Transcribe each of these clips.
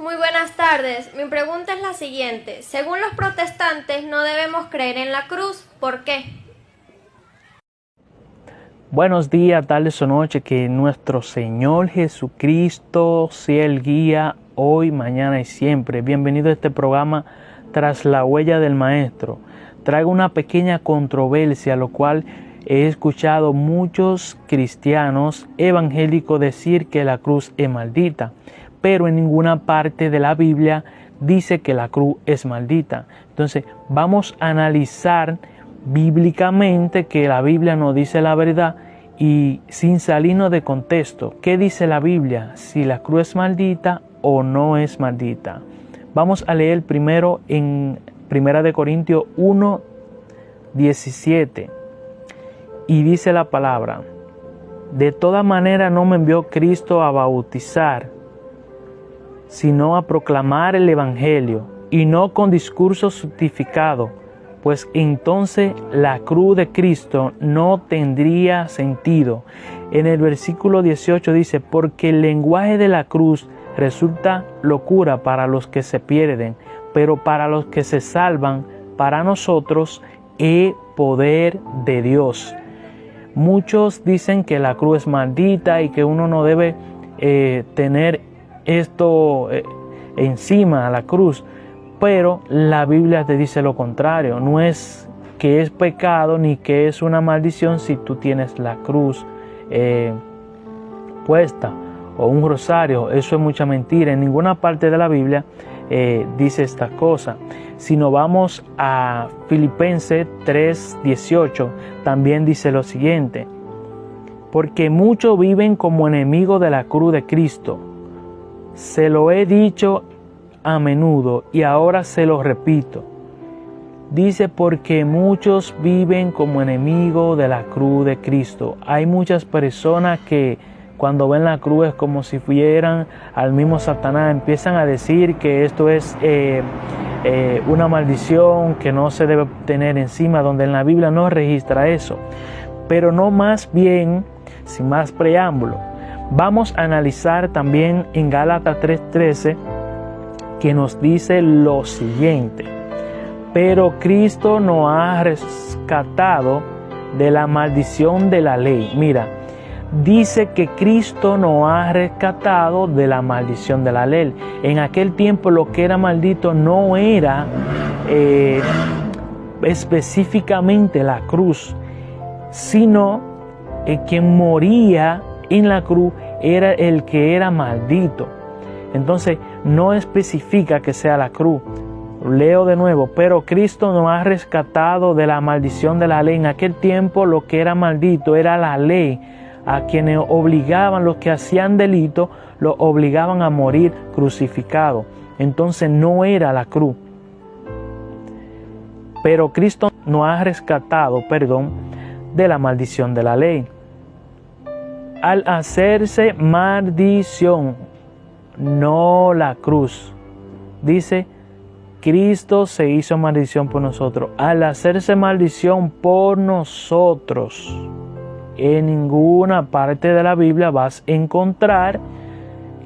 Muy buenas tardes. Mi pregunta es la siguiente. Según los protestantes, no debemos creer en la cruz. ¿Por qué? Buenos días, tardes o noches. Que nuestro Señor Jesucristo sea el guía hoy, mañana y siempre. Bienvenido a este programa Tras la Huella del Maestro. Traigo una pequeña controversia, lo cual he escuchado muchos cristianos evangélicos decir que la cruz es maldita, pero en ninguna parte de la Biblia dice que la cruz es maldita. Entonces vamos a analizar bíblicamente que la Biblia nos dice la verdad y sin salirnos de contexto. ¿Qué dice la Biblia? Si la cruz es maldita o no es maldita. Vamos a leer primero en 1 Corintios 1:17 y dice la palabra: de toda manera no me envió Cristo a bautizar, sino a proclamar el Evangelio, y no con discurso certificado, pues entonces la cruz de Cristo no tendría sentido. En el versículo 18 dice: porque el lenguaje de la cruz resulta locura para los que se pierden, pero para los que se salvan, para nosotros es poder de Dios. Muchos dicen que la cruz es maldita y que uno no debe tener esto encima a la cruz, pero la Biblia te dice lo contrario. No es que es pecado ni que es una maldición si tú tienes la cruz puesta o un rosario. Eso es mucha mentira. En ninguna parte de la Biblia dice esta cosa. Si nos vamos a Filipenses 3:18, también dice lo siguiente: porque muchos viven como enemigos de la cruz de Cristo. Se lo he dicho a menudo y ahora se lo repito. Dice: porque muchos viven como enemigos de la cruz de Cristo. Hay muchas personas que cuando ven la cruz es como si fueran al mismo Satanás. Empiezan a decir que esto es una maldición que no se debe tener encima, donde en la Biblia no registra eso. Pero no, más bien, sin más preámbulo, vamos a analizar también en Gálatas 3:13, que nos dice lo siguiente: pero Cristo nos ha rescatado de la maldición de la ley. Mira, dice que Cristo nos ha rescatado de la maldición de la ley. En aquel tiempo lo que era maldito no era específicamente la cruz, sino quien moría en la cruz era el que era maldito. Entonces no especifica que sea la cruz. Leo de nuevo: pero Cristo nos ha rescatado de la maldición de la ley. En aquel tiempo lo que era maldito era la ley, a quienes obligaban, los que hacían delito, los obligaban a morir crucificados. Entonces no era la cruz. Pero Cristo nos ha rescatado, de la maldición de la ley. Al hacerse maldición, no la cruz. Dice: Cristo se hizo maldición por nosotros. Al hacerse maldición por nosotros. En ninguna parte de la Biblia vas a encontrar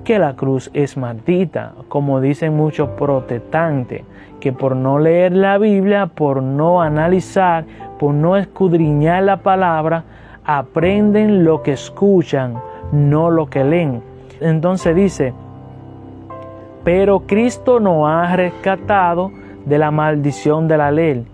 que la cruz es maldita, como dicen muchos protestantes, que por no leer la Biblia, por no analizar, por no escudriñar la palabra, aprenden lo que escuchan, no lo que leen. Entonces dice: pero Cristo nos ha rescatado de la maldición de la ley,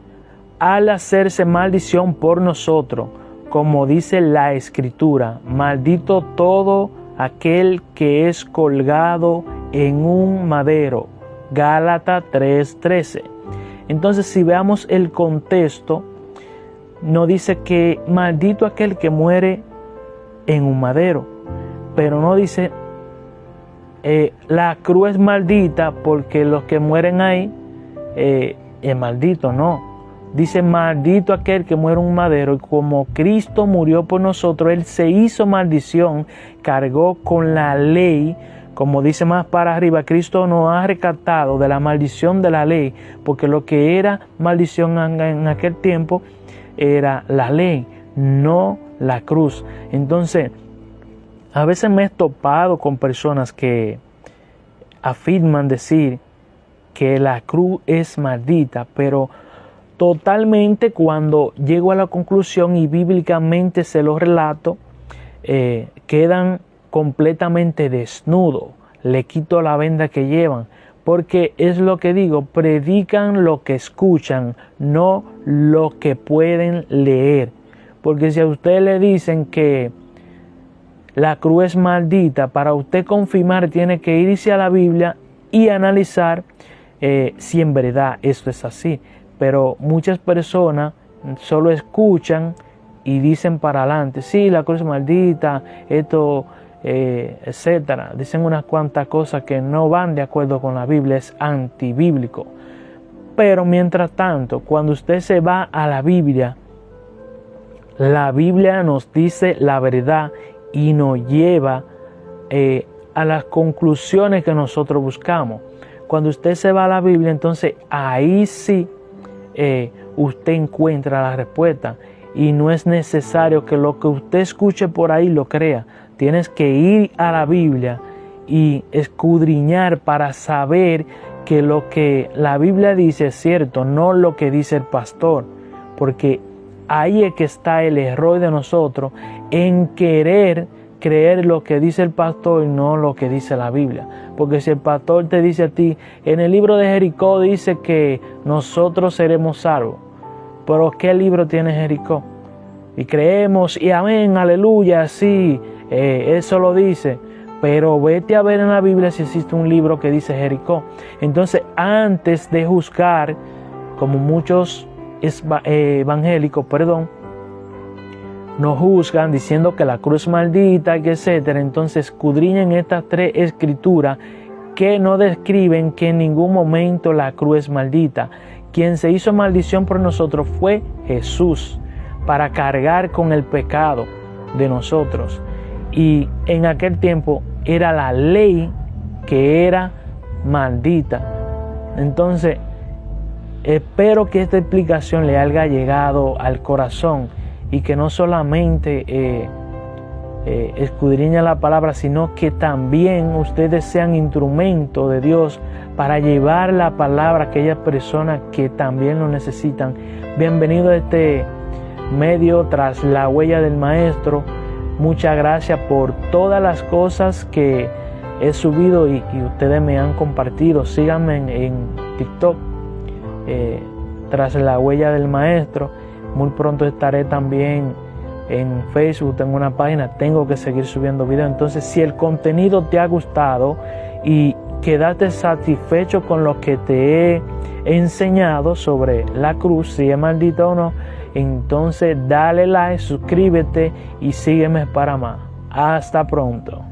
al hacerse maldición por nosotros, como dice la Escritura: maldito todo aquel que es colgado en un madero. Gálatas 3:13. Entonces, si veamos el contexto, nos dice que maldito aquel que muere en un madero, pero no dice la cruz es maldita porque los que mueren ahí es maldito. No, dice: maldito aquel que muere en un madero. Y como Cristo murió por nosotros, Él se hizo maldición, cargó con la ley. Como dice más para arriba, Cristo nos ha rescatado de la maldición de la ley, porque lo que era maldición en aquel tiempo era la ley, no la cruz. Entonces, a veces me he topado con personas que afirman decir que la cruz es maldita, pero totalmente cuando llego a la conclusión y bíblicamente se los relato, quedan completamente desnudos. Le quito la venda que llevan, porque es lo que digo, predican lo que escuchan, no lo que pueden leer. Porque si a usted le dicen que la cruz es maldita, para usted confirmar tiene que irse a la Biblia y analizar si en verdad esto es así. Pero muchas personas solo escuchan y dicen para adelante, sí, la cruz es maldita, esto, etcétera. Dicen unas cuantas cosas que no van de acuerdo con la Biblia, es antibíblico. Pero mientras tanto, cuando usted se va a la Biblia nos dice la verdad y nos lleva a las conclusiones que nosotros buscamos. Cuando usted se va a la Biblia, entonces ahí sí usted encuentra la respuesta. Y no es necesario que lo que usted escuche por ahí lo crea. Tienes que ir a la Biblia y escudriñar para saber que lo que la Biblia dice es cierto, no lo que dice el pastor. Porque ahí es que está el error de nosotros en querer creer lo que dice el pastor y no lo que dice la Biblia. Porque si el pastor te dice a ti, en el libro de Jericó dice que nosotros seremos salvos. Pero ¿qué libro tiene Jericó? Y creemos, y amén, aleluya, sí, eso lo dice. Pero vete a ver en la Biblia si existe un libro que dice Jericó. Entonces, antes de juzgar, como muchos evangélicos, nos juzgan diciendo que la cruz es maldita, etcétera. Entonces, escudriñen estas tres escrituras que no describen que en ningún momento la cruz es maldita. Quien se hizo maldición por nosotros fue Jesús, para cargar con el pecado de nosotros. Y en aquel tiempo era la ley que era maldita. Entonces, espero que esta explicación le haya llegado al corazón y que no solamente escudriña la palabra, sino que también ustedes sean instrumentos de Dios para llevar la palabra a aquellas personas que también lo necesitan. Bienvenido a este medio Tras la Huella del Maestro. Muchas gracias por todas las cosas que he subido y ustedes me han compartido. Síganme en TikTok, Tras la Huella del Maestro. Muy pronto estaré también en Facebook, tengo una página, tengo que seguir subiendo videos. Entonces, si el contenido te ha gustado y quedaste satisfecho con lo que te he enseñado sobre la cruz, si es maldita o no, entonces dale like, suscríbete y sígueme para más. Hasta pronto.